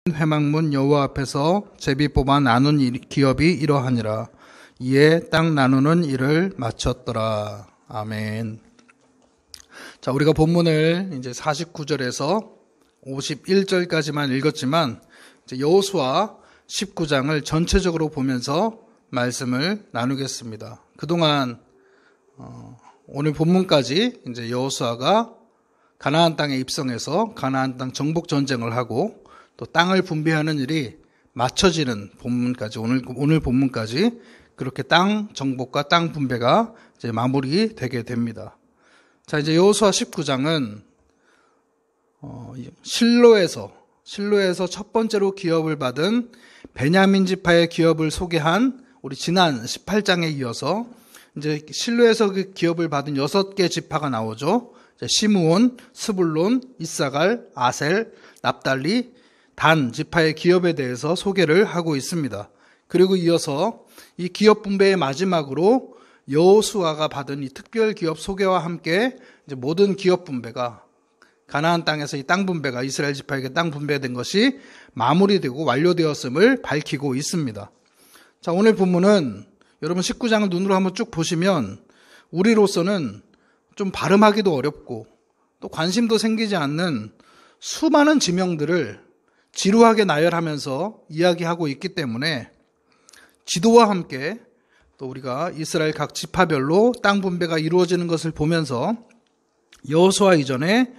회막문 여호와 앞에서 제비 뽑아 나눈 기업이 이러하니라. 이에 땅 나누는 일을 마쳤더라. 아멘. 자, 우리가 본문을 이제 49절에서 51절까지만 읽었지만 이제 여호수아 19장을 전체적으로 보면서 말씀을 나누겠습니다. 그동안 오늘 본문까지 이제 여호수아가 가나안 땅에 입성해서 가나안 땅 정복 전쟁을 하고 또 땅을 분배하는 일이 맞춰지는 본문까지 오늘 본문까지 그렇게 땅 정복과 땅 분배가 이제 마무리되게 됩니다. 자, 이제 여호수아 19장은 실로에서 첫 번째로 기업을 받은 베냐민 지파의 기업을 소개한 우리 지난 18장에 이어서 이제 실로에서 그 기업을 받은 6개 지파가 나오죠. 시므온, 스불론, 이사갈, 아셀, 납달리, 단 지파의 기업에 대해서 소개를 하고 있습니다. 그리고 이어서 이 기업 분배의 마지막으로 여호수아가 받은 이 특별 기업 소개와 함께 이제 모든 기업 분배가 가나안 땅에서 이 땅 분배가 이스라엘 지파에게 땅 분배된 것이 마무리되고 완료되었음을 밝히고 있습니다. 자, 오늘 본문은 여러분 19장을 눈으로 한번 쭉 보시면 우리로서는 좀 발음하기도 어렵고 또 관심도 생기지 않는 수많은 지명들을 지루하게 나열하면서 이야기하고 있기 때문에 지도와 함께 또 우리가 이스라엘 각 지파별로 땅 분배가 이루어지는 것을 보면서 여호수아 이전에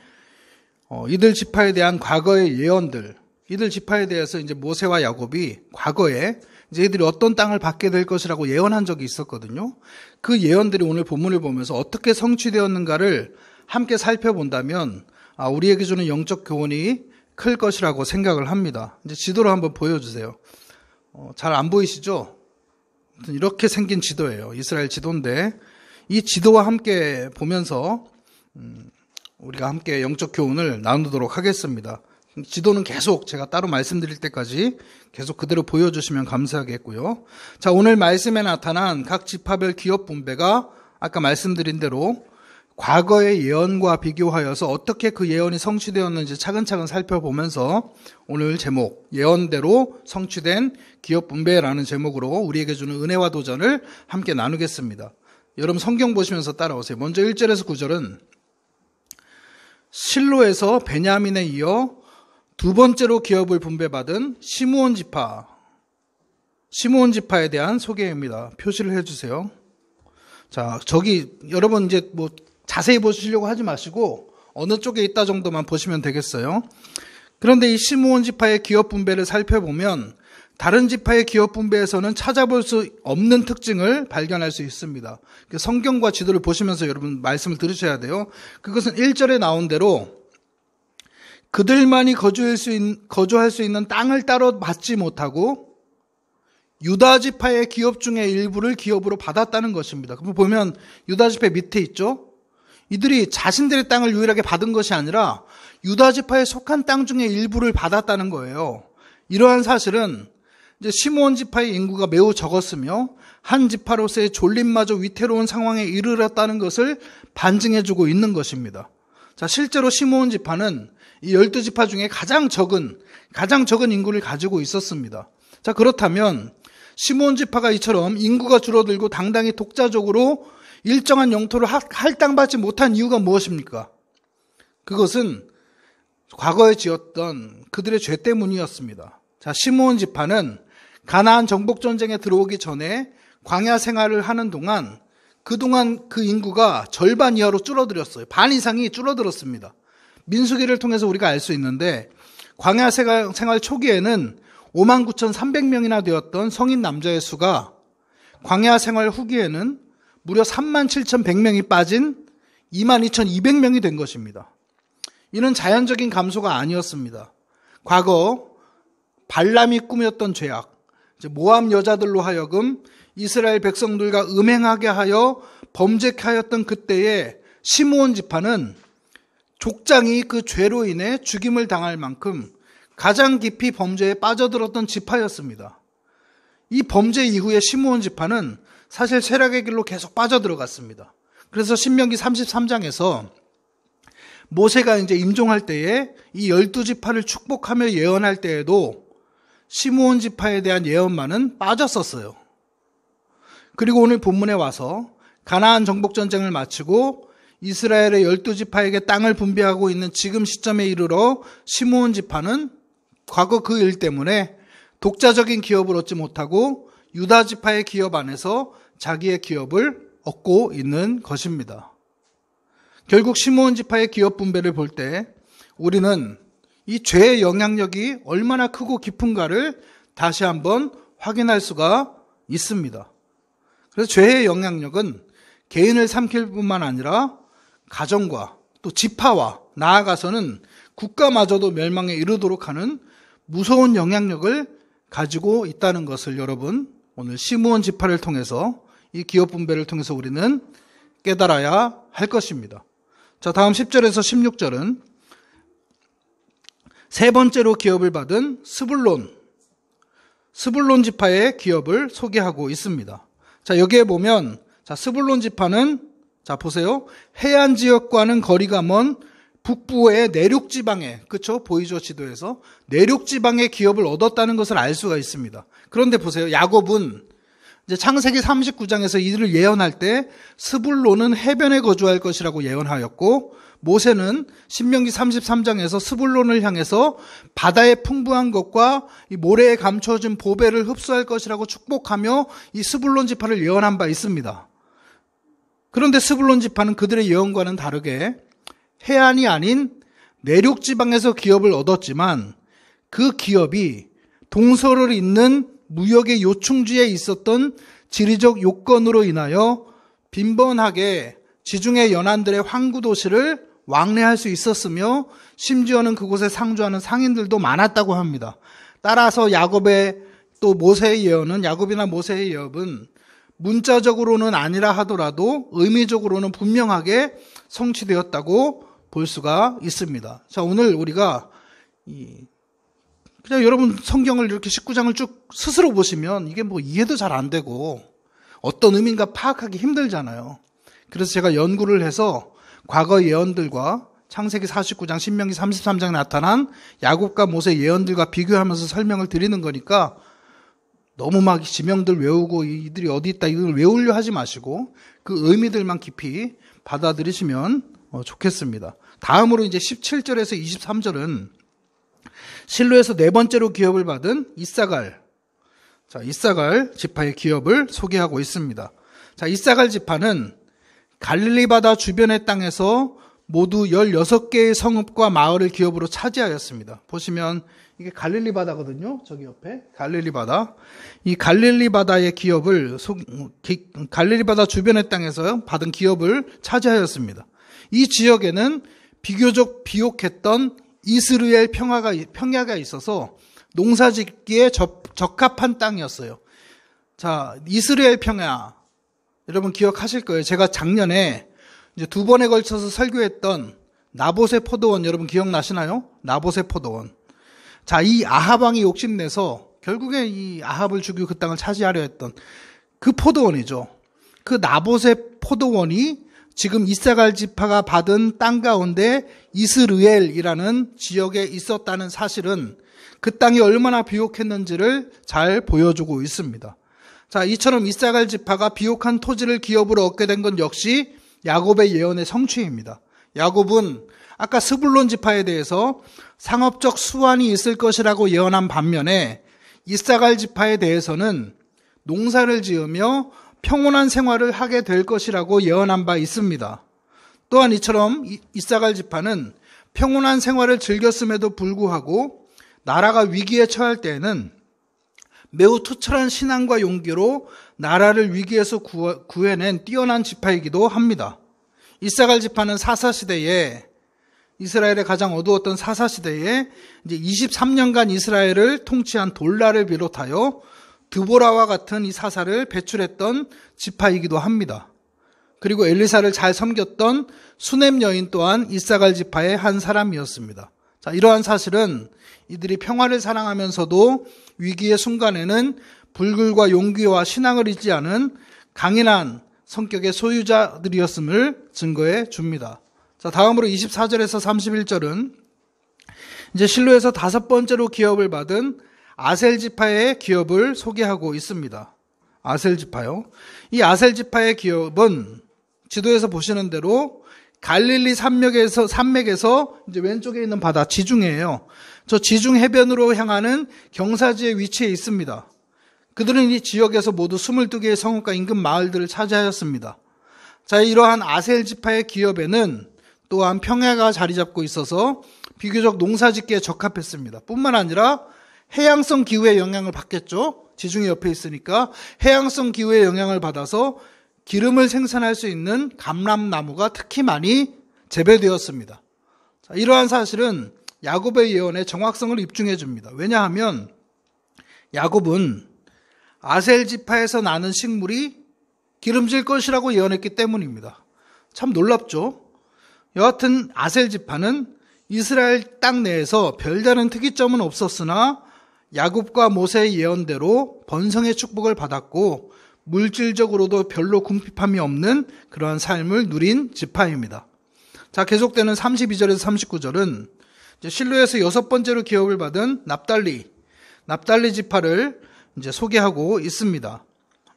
이들 지파에 대한 과거의 예언들, 이들 지파에 대해서 이제 모세와 야곱이 과거에 이제 이들이 어떤 땅을 받게 될 것이라고 예언한 적이 있었거든요. 그 예언들이 오늘 본문을 보면서 어떻게 성취되었는가를 함께 살펴본다면 우리에게 주는 영적 교훈이 클 것이라고 생각을 합니다. 이제 지도를 한번 보여주세요. 잘 안 보이시죠? 이렇게 생긴 지도예요. 이스라엘 지도인데 이 지도와 함께 보면서 우리가 함께 영적 교훈을 나누도록 하겠습니다. 지도는 계속 제가 따로 말씀드릴 때까지 계속 그대로 보여주시면 감사하겠고요. 자, 오늘 말씀에 나타난 각 지파별 기업 분배가 아까 말씀드린 대로 과거의 예언과 비교하여서 어떻게 그 예언이 성취되었는지 차근차근 살펴보면서 오늘 제목 예언대로 성취된 기업 분배라는 제목으로 우리에게 주는 은혜와 도전을 함께 나누겠습니다. 여러분 성경 보시면서 따라오세요. 먼저 1절에서 9절은 실로에서 베냐민에 이어 두 번째로 기업을 분배받은 시므온 지파에 대한 소개입니다. 표시를 해주세요. 자, 저기 여러분 이제 뭐 자세히 보시려고 하지 마시고 어느 쪽에 있다 정도만 보시면 되겠어요. 그런데 이 시므온 지파의 기업 분배를 살펴보면 다른 지파의 기업 분배에서는 찾아볼 수 없는 특징을 발견할 수 있습니다. 성경과 지도를 보시면서 여러분 말씀을 들으셔야 돼요. 그것은 1절에 나온 대로 그들만이 거주할 수 있는 땅을 따로 받지 못하고 유다 지파의 기업 중에 일부를 기업으로 받았다는 것입니다. 그럼 보면 유다 지파 밑에 있죠? 이들이 자신들의 땅을 유일하게 받은 것이 아니라 유다 지파에 속한 땅 중에 일부를 받았다는 거예요. 이러한 사실은 이제 시므온 지파의 인구가 매우 적었으며 한 지파로서의 졸림마저 위태로운 상황에 이르렀다는 것을 반증해주고 있는 것입니다. 자, 실제로 시므온 지파는 이 12지파 중에 가장 적은 인구를 가지고 있었습니다. 자, 그렇다면 시므온 지파가 이처럼 인구가 줄어들고 당당히 독자적으로 일정한 영토를 할당받지 못한 이유가 무엇입니까? 그것은 과거에 지었던 그들의 죄 때문이었습니다. 자, 시므온 지파는 가나안 정복 전쟁에 들어오기 전에 광야 생활을 하는 동안 그동안 그 인구가 절반 이하로 줄어들었어요. 반 이상이 줄어들었습니다. 민수기를 통해서 우리가 알 수 있는데 광야 생활 초기에는 59,300명이나 되었던 성인 남자의 수가 광야 생활 후기에는 무려 37,100명이 빠진 22,200명이 된 것입니다. 이는 자연적인 감소가 아니었습니다. 과거 발람이 꾸몄던 죄악, 모압 여자들로 하여금 이스라엘 백성들과 음행하게 하여 범죄케 하였던 그때의 시므온 지파는 족장이 그 죄로 인해 죽임을 당할 만큼 가장 깊이 범죄에 빠져들었던 지파였습니다. 이 범죄 이후에 시므온 지파는 사실 쇠락의 길로 계속 빠져들어갔습니다. 그래서 신명기 33장에서 모세가 이제 임종할 때에 이 12지파를 축복하며 예언할 때에도 시므온 지파에 대한 예언만은 빠졌었어요. 그리고 오늘 본문에 와서 가나안 정복 전쟁을 마치고 이스라엘의 12지파에게 땅을 분배하고 있는 지금 시점에 이르러 시므온 지파는 과거 그 일 때문에 독자적인 기업을 얻지 못하고 유다 지파의 기업 안에서 자기의 기업을 얻고 있는 것입니다. 결국 시므온 지파의 기업 분배를 볼 때 우리는 이 죄의 영향력이 얼마나 크고 깊은가를 다시 한번 확인할 수가 있습니다. 그래서 죄의 영향력은 개인을 삼킬 뿐만 아니라 가정과 또 지파와 나아가서는 국가마저도 멸망에 이르도록 하는 무서운 영향력을 가지고 있다는 것을 여러분 오늘 시므온 지파를 통해서 이 기업 분배를 통해서 우리는 깨달아야 할 것입니다. 자, 다음 10절에서 16절은 세 번째로 기업을 받은 스불론 지파의 기업을 소개하고 있습니다. 자, 여기에 보면 자, 스불론 지파는 자, 보세요. 해안 지역과는 거리가 먼 북부의 내륙 지방에, 그렇죠? 보이죠? 지도에서 내륙 지방의 기업을 얻었다는 것을 알 수가 있습니다. 그런데 보세요. 야곱은 이제 창세기 39장에서 이들을 예언할 때 스불론은 해변에 거주할 것이라고 예언하였고, 모세는 신명기 33장에서 스불론을 향해서 바다의 풍부한 것과 이 모래에 감춰진 보배를 흡수할 것이라고 축복하며 이 스불론 지파를 예언한 바 있습니다. 그런데 스불론 지파는 그들의 예언과는 다르게 해안이 아닌 내륙 지방에서 기업을 얻었지만 그 기업이 동서를 잇는 무역의 요충지에 있었던 지리적 요건으로 인하여 빈번하게 지중해 연안들의 항구 도시를 왕래할 수 있었으며 심지어는 그곳에 상주하는 상인들도 많았다고 합니다. 따라서 야곱의 또 모세의 예언은 야곱이나 모세의 예언은 문자적으로는 아니라 하더라도 의미적으로는 분명하게 성취되었다고 볼 수가 있습니다. 자, 오늘 우리가 그냥 여러분 성경을 이렇게 19장을 쭉 스스로 보시면 이게 뭐 이해도 잘 안 되고 어떤 의미인가 파악하기 힘들잖아요. 그래서 제가 연구를 해서 과거 예언들과 창세기 49장, 신명기 33장에 나타난 야곱과 모세 예언들과 비교하면서 설명을 드리는 거니까 너무 막 지명들 외우고 이들이 어디 있다 이걸 외우려 하지 마시고 그 의미들만 깊이 받아들이시면 좋겠습니다. 다음으로 이제 17절에서 23절은 실로에서 네 번째로 기업을 받은 이사갈 지파의 기업을 소개하고 있습니다. 자, 이사갈 지파는 갈릴리 바다 주변의 땅에서 모두 16개의 성읍과 마을을 기업으로 차지하였습니다. 보시면 이게 갈릴리 바다거든요. 저기 옆에 갈릴리 바다. 이 갈릴리 바다의 기업을 갈릴리 바다 주변의 땅에서 받은 기업을 차지하였습니다. 이 지역에는 비교적 비옥했던 이스라엘 평야가 있어서 농사짓기에 적합한 땅이었어요. 자, 이스라엘 평야 여러분 기억하실 거예요. 제가 작년에 이제 2번에 걸쳐서 설교했던 나봇의 포도원 여러분 기억나시나요? 나봇의 포도원. 자, 이 아합 왕이 욕심내서 결국에 이 아합을 죽이고 그 땅을 차지하려 했던 그 포도원이죠. 그 나봇의 포도원이 지금 이사갈 지파가 받은 땅 가운데 이스르엘이라는 지역에 있었다는 사실은 그 땅이 얼마나 비옥했는지를 잘 보여주고 있습니다. 자, 이처럼 이사갈 지파가 비옥한 토지를 기업으로 얻게 된 건 역시 야곱의 예언의 성취입니다. 야곱은 아까 스불론 지파에 대해서 상업적 수완이 있을 것이라고 예언한 반면에 이사갈 지파에 대해서는 농사를 지으며 평온한 생활을 하게 될 것이라고 예언한 바 있습니다. 또한 이처럼 이사갈 지파는 평온한 생활을 즐겼음에도 불구하고 나라가 위기에 처할 때에는 매우 투철한 신앙과 용기로 나라를 위기에서 구해낸 뛰어난 지파이기도 합니다. 이사갈 지파는 사사시대에 이스라엘의 가장 어두웠던 사사시대에 이제 23년간 이스라엘을 통치한 돌라를 비롯하여 드보라와 같은 이 사사를 배출했던 지파이기도 합니다. 그리고 엘리사를 잘 섬겼던 수넴 여인 또한 이사갈 지파의 한 사람이었습니다. 자, 이러한 사실은 이들이 평화를 사랑하면서도 위기의 순간에는 불굴과 용기와 신앙을 잊지 않은 강인한 성격의 소유자들이었음을 증거해 줍니다. 자, 다음으로 24절에서 31절은 이제 실로에서 5번째로 기업을 받은 아셀 지파의 기업을 소개하고 있습니다. 아셀 지파요. 이 아셀 지파의 기업은 지도에서 보시는 대로 갈릴리 산맥에서 이제 왼쪽에 있는 바다 지중해예요. 저 지중 해변으로 향하는 경사지에 위치해 있습니다. 그들은 이 지역에서 모두 22개의 성읍과 인근 마을들을 차지하였습니다. 자, 이러한 아셀 지파의 기업에는 또한 평야가 자리 잡고 있어서 비교적 농사짓기에 적합했습니다. 뿐만 아니라 해양성 기후의 영향을 받겠죠. 지중해 옆에 있으니까 해양성 기후의 영향을 받아서 기름을 생산할 수 있는 감람나무가 특히 많이 재배되었습니다. 자, 이러한 사실은 야곱의 예언의 정확성을 입증해 줍니다. 왜냐하면 야곱은 아셀 지파에서 나는 식물이 기름질 것이라고 예언했기 때문입니다. 참 놀랍죠? 여하튼 아셀 지파는 이스라엘 땅 내에서 별다른 특이점은 없었으나 야곱과 모세의 예언대로 번성의 축복을 받았고 물질적으로도 별로 궁핍함이 없는 그러한 삶을 누린 지파입니다. 자, 계속되는 32절에서 39절은 이제 실로에서 6번째로 기업을 받은 납달리 지파를 이제 소개하고 있습니다.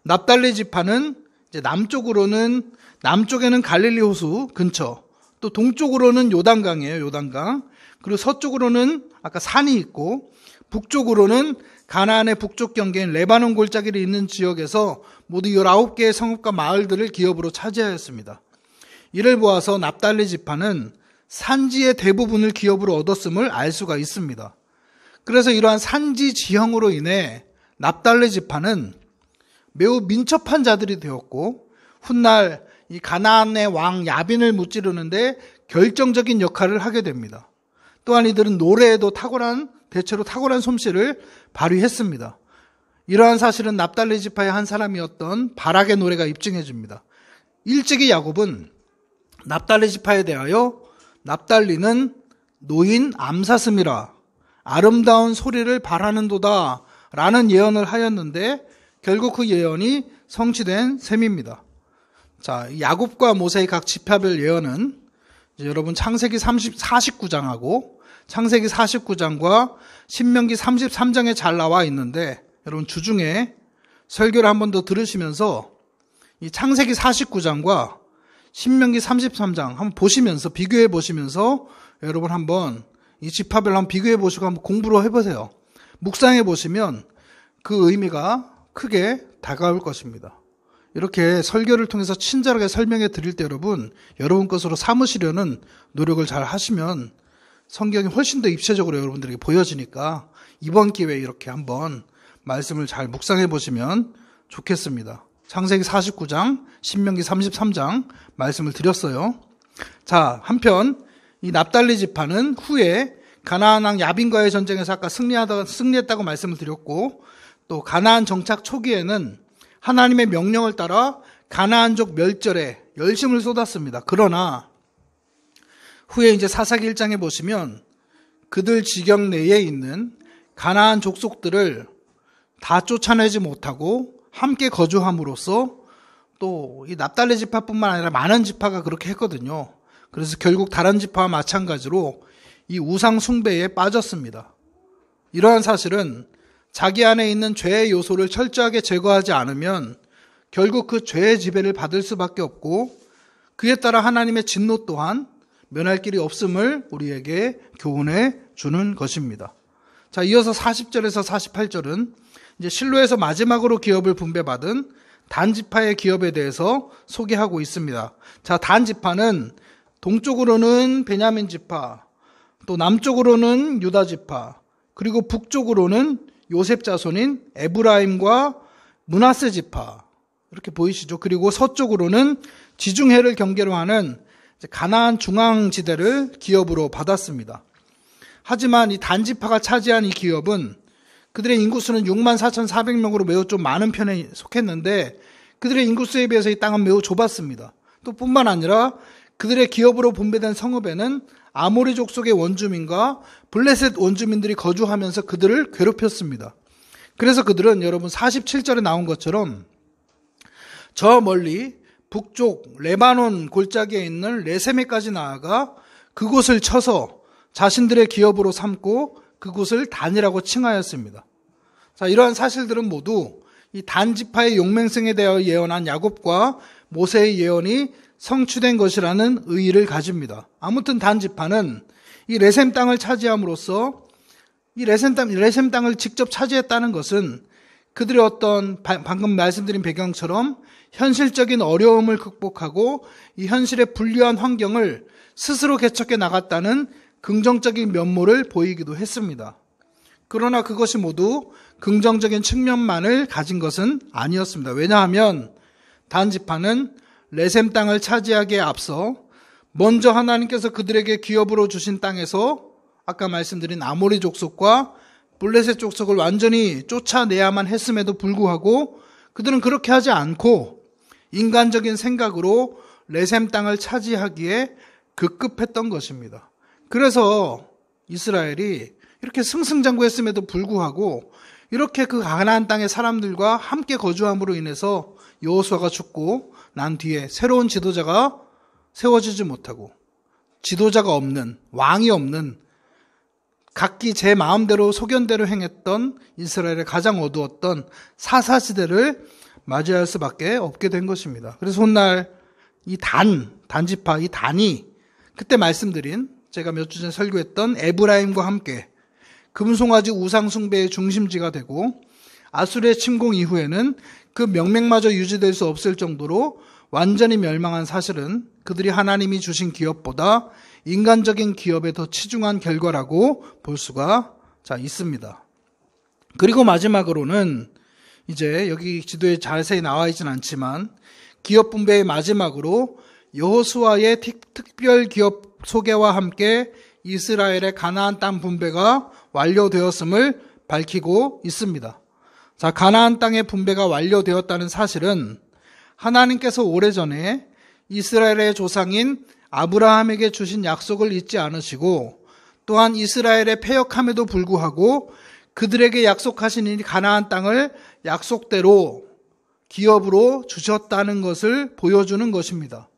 납달리 지파는 이제 남쪽에는 갈릴리 호수 근처, 또 동쪽으로는 요단강이에요, 요단강. 그리고 서쪽으로는 아까 산이 있고, 북쪽으로는 가나안의 북쪽 경계인 레바논 골짜기를 있는 지역에서 모두 19개의 성읍과 마을들을 기업으로 차지하였습니다. 이를 보아서 납달리 지파는 산지의 대부분을 기업으로 얻었음을 알 수가 있습니다. 그래서 이러한 산지 지형으로 인해 납달리 지파는 매우 민첩한 자들이 되었고 훗날 이 가나안의 왕 야빈을 무찌르는데 결정적인 역할을 하게 됩니다. 또한 이들은 노래에도 대체로 탁월한 솜씨를 발휘했습니다. 이러한 사실은 납달리 지파의 한 사람이었던 바락의 노래가 입증해 줍니다. 일찍이 야곱은 납달리 지파에 대하여 납달리는 노인 암사슴이라 아름다운 소리를 바라는도다 라는 예언을 하였는데 결국 그 예언이 성취된 셈입니다. 자, 야곱과 모세의 각 지파별 예언은 이제 여러분 창세기 49장하고 창세기 49장과 신명기 33장에 잘 나와 있는데 여러분 주중에 설교를 한 번 더 들으시면서 이 창세기 49장과 신명기 33장 한번 보시면서 비교해 보시면서 여러분 한번 이 지파별로 한번 비교해 보시고 한번 공부를 해보세요. 묵상해 보시면 그 의미가 크게 다가올 것입니다. 이렇게 설교를 통해서 친절하게 설명해 드릴 때 여러분 것으로 삼으시려는 노력을 잘 하시면 성경이 훨씬 더 입체적으로 여러분들에게 보여지니까 이번 기회에 이렇게 한번 말씀을 잘 묵상해 보시면 좋겠습니다. 창세기 49장, 신명기 33장 말씀을 드렸어요. 자, 한편 이 납달리 지파는 후에 가나안 왕 야빈과의 전쟁에서 아까 승리했다고 말씀을 드렸고 또 가나안 정착 초기에는 하나님의 명령을 따라 가나안족 멸절에 열심을 쏟았습니다. 그러나 후에 이제 사사기 1장에 보시면 그들 지경 내에 있는 가나안 족속들을 다 쫓아내지 못하고 함께 거주함으로써 또 이 납달리 지파뿐만 아니라 많은 지파가 그렇게 했거든요. 그래서 결국 다른 지파와 마찬가지로 이 우상 숭배에 빠졌습니다. 이러한 사실은 자기 안에 있는 죄의 요소를 철저하게 제거하지 않으면 결국 그 죄의 지배를 받을 수밖에 없고 그에 따라 하나님의 진노 또한 면할 길이 없음을 우리에게 교훈해 주는 것입니다. 자, 이어서 40절에서 48절은 이제 실로에서 마지막으로 기업을 분배받은 단 지파의 기업에 대해서 소개하고 있습니다. 자, 단 지파는 동쪽으로는 베냐민 지파, 또 남쪽으로는 유다 지파, 그리고 북쪽으로는 요셉 자손인 에브라임과 므낫세 지파 이렇게 보이시죠? 그리고 서쪽으로는 지중해를 경계로 하는 가나안 중앙지대를 기업으로 받았습니다. 하지만 이 단지파가 차지한 이 기업은 그들의 인구수는 64,400명으로 매우 좀 많은 편에 속했는데 그들의 인구수에 비해서 이 땅은 매우 좁았습니다. 또 뿐만 아니라 그들의 기업으로 분배된 성읍에는 아모리 족속의 원주민과 블레셋 원주민들이 거주하면서 그들을 괴롭혔습니다. 그래서 그들은 여러분 47절에 나온 것처럼 저 멀리 북쪽 레바논 골짜기에 있는 레세메까지 나아가 그곳을 쳐서 자신들의 기업으로 삼고 그곳을 단이라고 칭하였습니다. 자, 이러한 사실들은 모두 이 단 지파의 용맹성에 대하여 예언한 야곱과 모세의 예언이 성취된 것이라는 의의를 가집니다. 아무튼 단 지파는 이 레셈 땅을 차지함으로써 이 레셈 땅을 직접 차지했다는 것은 그들의 어떤 방금 말씀드린 배경처럼 현실적인 어려움을 극복하고 이 현실의 불리한 환경을 스스로 개척해 나갔다는 긍정적인 면모를 보이기도 했습니다. 그러나 그것이 모두 긍정적인 측면만을 가진 것은 아니었습니다. 왜냐하면 단 지파는 레셈 땅을 차지하기에 앞서 먼저 하나님께서 그들에게 기업으로 주신 땅에서 아까 말씀드린 아모리 족속과 블레셋 족속을 완전히 쫓아내야만 했음에도 불구하고 그들은 그렇게 하지 않고 인간적인 생각으로 레셈 땅을 차지하기에 급급했던 것입니다. 그래서 이스라엘이 이렇게 승승장구했음에도 불구하고 이렇게 그 가나안 땅의 사람들과 함께 거주함으로 인해서 여호수아가 죽고 난 뒤에 새로운 지도자가 세워지지 못하고 지도자가 없는, 왕이 없는, 각기 제 마음대로 소견대로 행했던 이스라엘의 가장 어두웠던 사사시대를 맞이할 수밖에 없게 된 것입니다. 그래서 훗날 이 단지파, 이 단이 그때 말씀드린 제가 몇 주 전에 설교했던 에브라임과 함께 금송아지 우상숭배의 중심지가 되고 아수르의 침공 이후에는 그 명맥마저 유지될 수 없을 정도로 완전히 멸망한 사실은 그들이 하나님이 주신 기업보다 인간적인 기업에 더 치중한 결과라고 볼 수가 있습니다. 그리고 마지막으로는 이제 여기 지도에 자세히 나와 있지는 않지만 기업 분배의 마지막으로 여호수아의 특별 기업 소개와 함께 이스라엘의 가나안 땅 분배가 완료되었음을 밝히고 있습니다. 자, 가나안 땅의 분배가 완료되었다는 사실은 하나님께서 오래전에 이스라엘의 조상인 아브라함에게 주신 약속을 잊지 않으시고 또한 이스라엘의 패역함에도 불구하고 그들에게 약속하신 이 가나안 땅을 약속대로 기업으로 주셨다는 것을 보여주는 것입니다.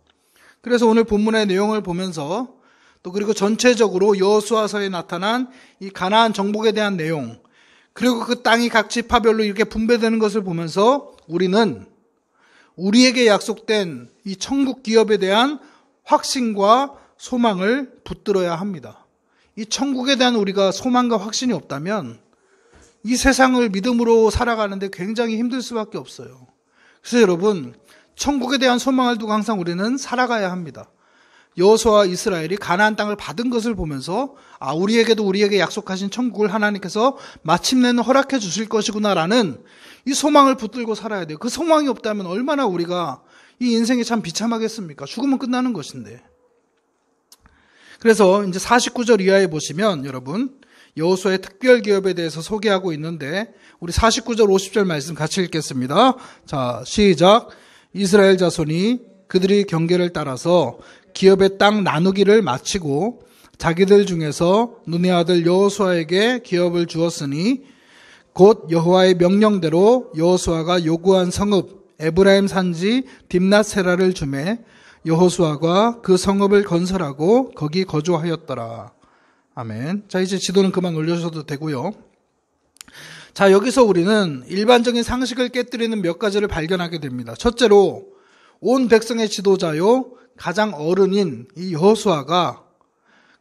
그래서 오늘 본문의 내용을 보면서 또 그리고 전체적으로 여호수아서에 나타난 이 가나안 정복에 대한 내용 그리고 그 땅이 각 지파별로 이렇게 분배되는 것을 보면서 우리는 우리에게 약속된 이 천국 기업에 대한 확신과 소망을 붙들어야 합니다. 이 천국에 대한 우리가 소망과 확신이 없다면 이 세상을 믿음으로 살아가는데 굉장히 힘들 수밖에 없어요. 그래서 여러분, 천국에 대한 소망을 두고 항상 우리는 살아가야 합니다. 여호수아와 이스라엘이 가나안 땅을 받은 것을 보면서 우리에게도 우리에게 약속하신 천국을 하나님께서 마침내는 허락해 주실 것이구나라는 이 소망을 붙들고 살아야 돼요. 그 소망이 없다면 얼마나 우리가 이 인생이 참 비참하겠습니까? 죽으면 끝나는 것인데. 그래서 이제 49절 이하에 보시면 여러분 여호수아의 특별 기업에 대해서 소개하고 있는데 우리 49절 50절 말씀 같이 읽겠습니다. 자, 시작. 이스라엘 자손이 그들이 경계를 따라서 기업의 땅 나누기를 마치고 자기들 중에서 눈의 아들 여호수아에게 기업을 주었으니 곧 여호와의 명령대로 여호수아가 요구한 성읍 에브라임 산지 딥낫세라를 주매 여호수아가 그 성읍을 건설하고 거기 거주하였더라. 아멘. 자, 이제 지도는 그만 올려주셔도 되고요. 자, 여기서 우리는 일반적인 상식을 깨뜨리는 몇 가지를 발견하게 됩니다. 첫째로 온 백성의 지도자요 가장 어른인 이 여호수아가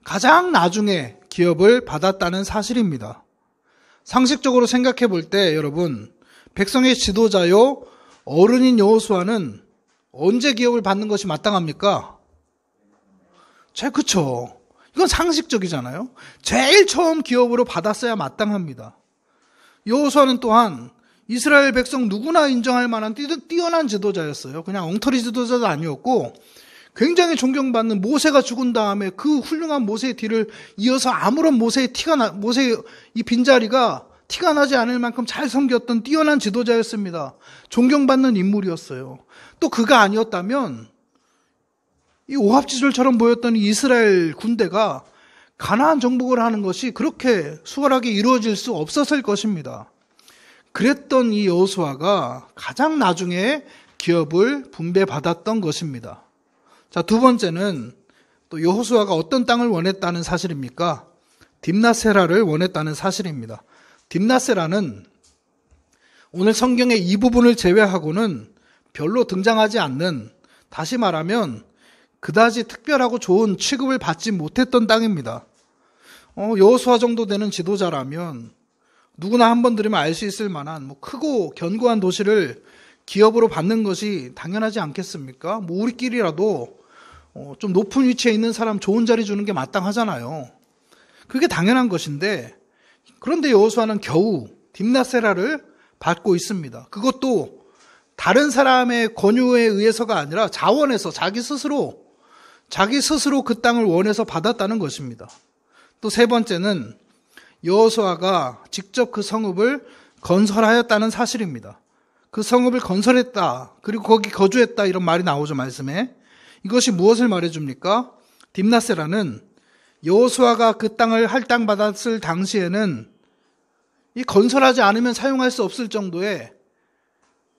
가장 나중에 기업을 받았다는 사실입니다. 상식적으로 생각해 볼 때 여러분 백성의 지도자요 어른인 여호수아는 언제 기업을 받는 것이 마땅합니까? 그쵸. 이건 상식적이잖아요. 제일 처음 기업으로 받았어야 마땅합니다. 여호수아는 또한 이스라엘 백성 누구나 인정할 만한 뛰어난 지도자였어요. 그냥 엉터리 지도자도 아니었고 굉장히 존경받는 모세가 죽은 다음에 그 훌륭한 모세의 뒤를 이어서 아무런 모세의 이 빈자리가 티가 나지 않을 만큼 잘 섬겼던 뛰어난 지도자였습니다. 존경받는 인물이었어요. 또 그가 아니었다면 이 오합지졸처럼 보였던 이스라엘 군대가 가나안 정복을 하는 것이 그렇게 수월하게 이루어질 수 없었을 것입니다. 그랬던 이 여호수아가 가장 나중에 기업을 분배받았던 것입니다. 자, 두 번째는 또 여호수아가 어떤 땅을 원했다는 사실입니까? 딥나세라를 원했다는 사실입니다. 딥나세라는 오늘 성경의 이 부분을 제외하고는 별로 등장하지 않는, 다시 말하면 그다지 특별하고 좋은 취급을 받지 못했던 땅입니다. 여호수아 정도 되는 지도자라면 누구나 한번 들으면 알 수 있을 만한 크고 견고한 도시를 기업으로 받는 것이 당연하지 않겠습니까? 우리끼리라도 좀 높은 위치에 있는 사람 좋은 자리 주는 게 마땅하잖아요. 그게 당연한 것인데, 그런데 여호수아는 겨우 딥나세라를 받고 있습니다. 그것도 다른 사람의 권유에 의해서가 아니라 자원해서 자기 스스로 그 땅을 원해서 받았다는 것입니다. 또 세 번째는 여호수아가 직접 그 성읍을 건설하였다는 사실입니다. 그 성읍을 건설했다, 그리고 거기 거주했다, 이런 말이 나오죠, 말씀에. 이것이 무엇을 말해줍니까? 딥나세라는 여호수아가 그 땅을 할당받았을 당시에는 이 건설하지 않으면 사용할 수 없을 정도의,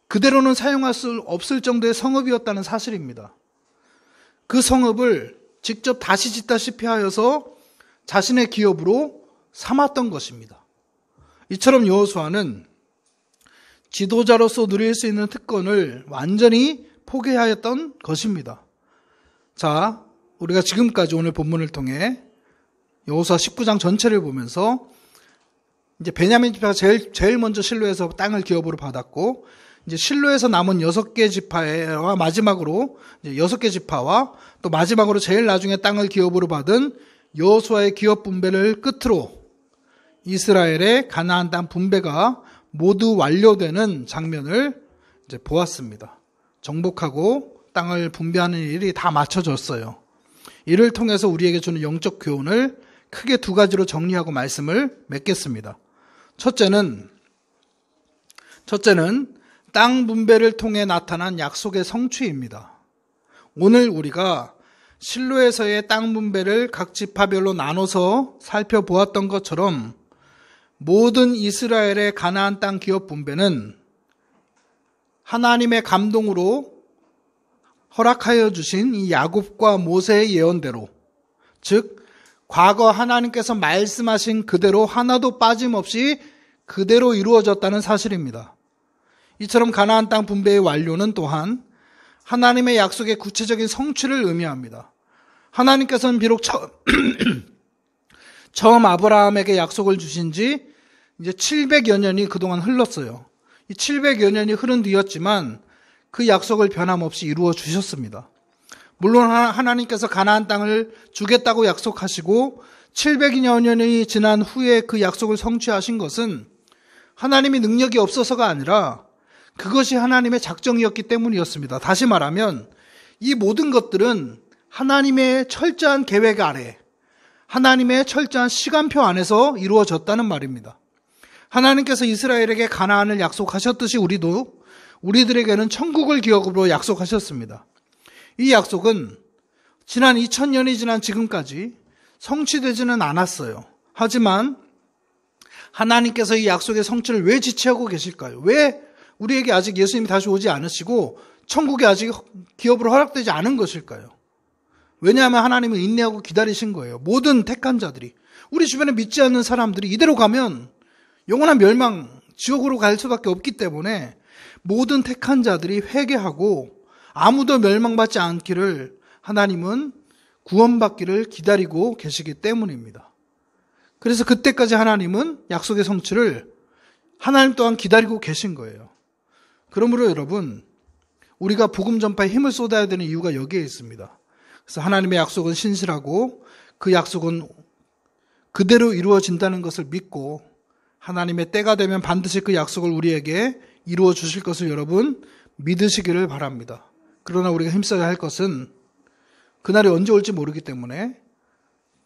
그대로는 사용할 수 없을 정도의 성읍이었다는 사실입니다. 그 성읍을 직접 다시 짓다시피 하여서 자신의 기업으로 삼았던 것입니다. 이처럼 여호수아는 지도자로서 누릴 수 있는 특권을 완전히 포기하였던 것입니다. 자, 우리가 지금까지 오늘 본문을 통해 여호수아 19장 전체를 보면서 이제 베냐민 지파가 제일 먼저 실로에서 땅을 기업으로 받았고, 이제 실로에서 남은 6개 지파와 마지막으로 이제 6개 지파와 또 마지막으로 제일 나중에 땅을 기업으로 받은 여호수아의 기업 분배를 끝으로 이스라엘의 가나안 땅 분배가 모두 완료되는 장면을 이제 보았습니다. 정복하고 땅을 분배하는 일이 다 마쳐졌어요. 이를 통해서 우리에게 주는 영적 교훈을 크게 두 가지로 정리하고 말씀을 맺겠습니다. 첫째는 땅 분배를 통해 나타난 약속의 성취입니다. 오늘 우리가 실로에서의 땅 분배를 각 지파별로 나눠서 살펴보았던 것처럼 모든 이스라엘의 가나안 땅 기업 분배는 하나님의 감동으로 허락하여 주신 이 야곱과 모세의 예언대로, 즉 과거 하나님께서 말씀하신 그대로 하나도 빠짐없이 그대로 이루어졌다는 사실입니다. 이처럼 가나안 땅 분배의 완료는 또한 하나님의 약속의 구체적인 성취를 의미합니다. 하나님께서는 비록 처음 아브라함에게 약속을 주신 지 이제 700여 년이 그동안 흘렀어요. 이 700여 년이 흐른 뒤였지만 그 약속을 변함없이 이루어 주셨습니다. 물론 하나님께서 가나안 땅을 주겠다고 약속하시고 700여 년이 지난 후에 그 약속을 성취하신 것은 하나님의 능력이 없어서가 아니라 그것이 하나님의 작정이었기 때문이었습니다. 다시 말하면 이 모든 것들은 하나님의 철저한 계획 아래, 하나님의 철저한 시간표 안에서 이루어졌다는 말입니다. 하나님께서 이스라엘에게 가나안을 약속하셨듯이 우리들에게는 천국을 기업으로 약속하셨습니다. 이 약속은 지난 2000년이 지난 지금까지 성취되지는 않았어요. 하지만 하나님께서 이 약속의 성취를 왜 지체하고 계실까요? 왜 우리에게 아직 예수님이 다시 오지 않으시고 천국이 아직 기업으로 허락되지 않은 것일까요? 왜냐하면 하나님은 인내하고 기다리신 거예요. 모든 택한 자들이, 우리 주변에 믿지 않는 사람들이 이대로 가면 영원한 멸망, 지옥으로 갈 수밖에 없기 때문에 모든 택한 자들이 회개하고 아무도 멸망받지 않기를 하나님은 구원받기를 기다리고 계시기 때문입니다. 그래서 그때까지 하나님은 약속의 성취를 하나님 또한 기다리고 계신 거예요. 그러므로 여러분, 우리가 복음 전파에 힘을 쏟아야 되는 이유가 여기에 있습니다. 그래서 하나님의 약속은 신실하고 그 약속은 그대로 이루어진다는 것을 믿고 하나님의 때가 되면 반드시 그 약속을 우리에게 이루어 주실 것을 여러분 믿으시기를 바랍니다. 그러나 우리가 힘써야 할 것은 그날이 언제 올지 모르기 때문에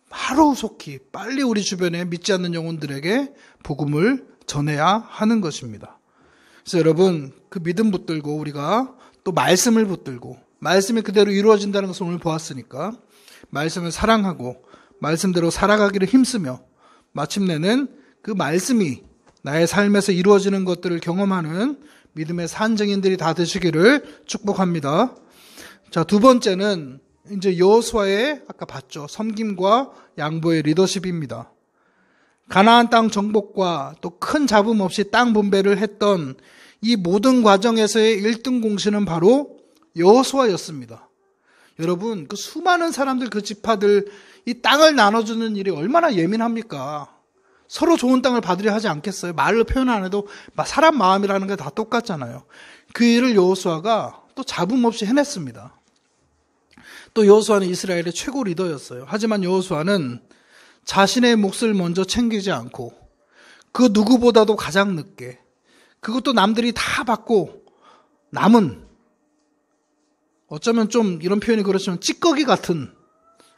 하루속히 빨리 우리 주변에 믿지 않는 영혼들에게 복음을 전해야 하는 것입니다. 그래서 여러분, 그 믿음 붙들고 우리가 또 말씀을 붙들고 말씀이 그대로 이루어진다는 것을 오늘 보았으니까 말씀을 사랑하고 말씀대로 살아가기를 힘쓰며 마침내는 그 말씀이 나의 삶에서 이루어지는 것들을 경험하는 믿음의 산증인들이 다 되시기를 축복합니다. 자, 두 번째는 이제 여호수아의 아까 봤죠. 섬김과 양보의 리더십입니다. 가나안 땅 정복과 또 큰 잡음 없이 땅 분배를 했던 이 모든 과정에서의 1등 공신은 바로 여호수아였습니다. 여러분, 그 수많은 사람들, 그 지파들 이 땅을 나눠주는 일이 얼마나 예민합니까? 서로 좋은 땅을 받으려 하지 않겠어요? 말로 표현 안 해도 사람 마음이라는 게 다 똑같잖아요. 그 일을 여호수아가 또 잡음 없이 해냈습니다. 또 여호수아는 이스라엘의 최고 리더였어요. 하지만 여호수아는 자신의 몫을 먼저 챙기지 않고 그 누구보다도 가장 늦게, 그것도 남들이 다 받고 남은, 어쩌면 좀 이런 표현이 그렇지만 찌꺼기 같은,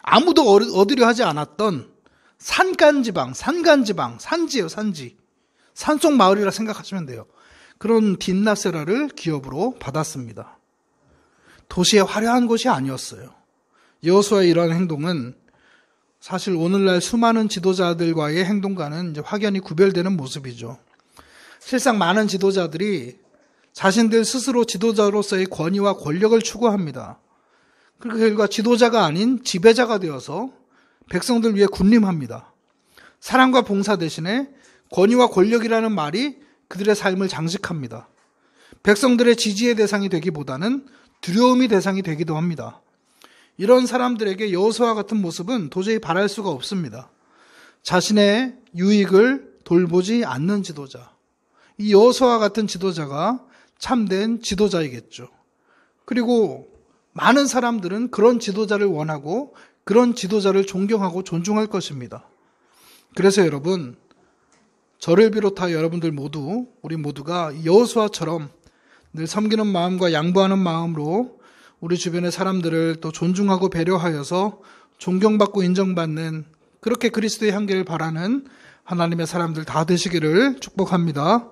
아무도 얻으려 하지 않았던 산간지방, 산지예요, 산지. 산속 마을이라 생각하시면 돼요. 그런 딘나세라를 기업으로 받았습니다. 도시의 화려한 곳이 아니었어요. 여호수아의 이러한 행동은 사실 오늘날 수많은 지도자들과의 행동과는 이제 확연히 구별되는 모습이죠. 실상 많은 지도자들이 자신들 스스로 지도자로서의 권위와 권력을 추구합니다. 그 결과 지도자가 아닌 지배자가 되어서 백성들 위해 군림합니다. 사랑과 봉사 대신에 권위와 권력이라는 말이 그들의 삶을 장식합니다. 백성들의 지지의 대상이 되기보다는 두려움의 대상이 되기도 합니다. 이런 사람들에게 여호수아 같은 모습은 도저히 바랄 수가 없습니다. 자신의 유익을 돌보지 않는 지도자. 이 여호수아 같은 지도자가 참된 지도자이겠죠. 그리고 많은 사람들은 그런 지도자를 원하고 그런 지도자를 존경하고 존중할 것입니다. 그래서 여러분, 저를 비롯하여 여러분들 모두, 우리 모두가 여호수아처럼 늘 섬기는 마음과 양보하는 마음으로 우리 주변의 사람들을 또 존중하고 배려하여서 존경받고 인정받는, 그렇게 그리스도의 향기를 바라는 하나님의 사람들 다 되시기를 축복합니다.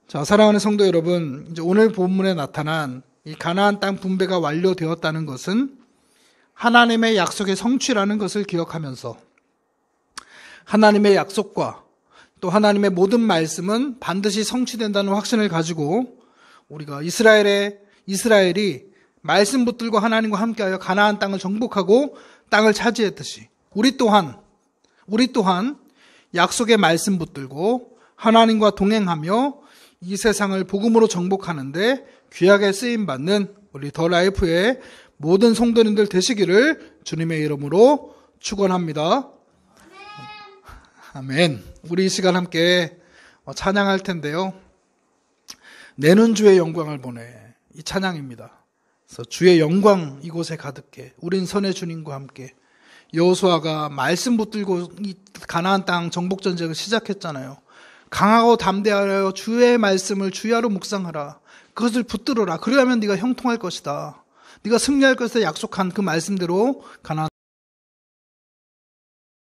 자, 사랑하는 성도 여러분, 이제 오늘 본문에 나타난 이 가나안 땅 분배가 완료되었다는 것은 하나님의 약속의 성취라는 것을 기억하면서 하나님의 약속과 또 하나님의 모든 말씀은 반드시 성취된다는 확신을 가지고 우리가 이스라엘이 말씀 붙들고 하나님과 함께하여 가나안 땅을 정복하고 땅을 차지했듯이 우리 또한 약속의 말씀 붙들고 하나님과 동행하며 이 세상을 복음으로 정복하는데 귀하게 쓰임받는 우리 더 라이프의 모든 성도님들 되시기를 주님의 이름으로 축원합니다. 아멘. 우리 이 시간 함께 찬양할 텐데요. 내는 주의 영광을 보내, 이 찬양입니다. 그래서 주의 영광 이곳에 가득해. 우린 선의 주님과 함께. 여호수아가 말씀 붙들고 이 가나안 땅 정복 전쟁을 시작했잖아요. 강하고 담대하여 주의 말씀을 주야로 묵상하라. 그것을 붙들어라. 그래야만 네가 형통할 것이다. 네가 승리할 것을 약속한 그 말씀대로 가나안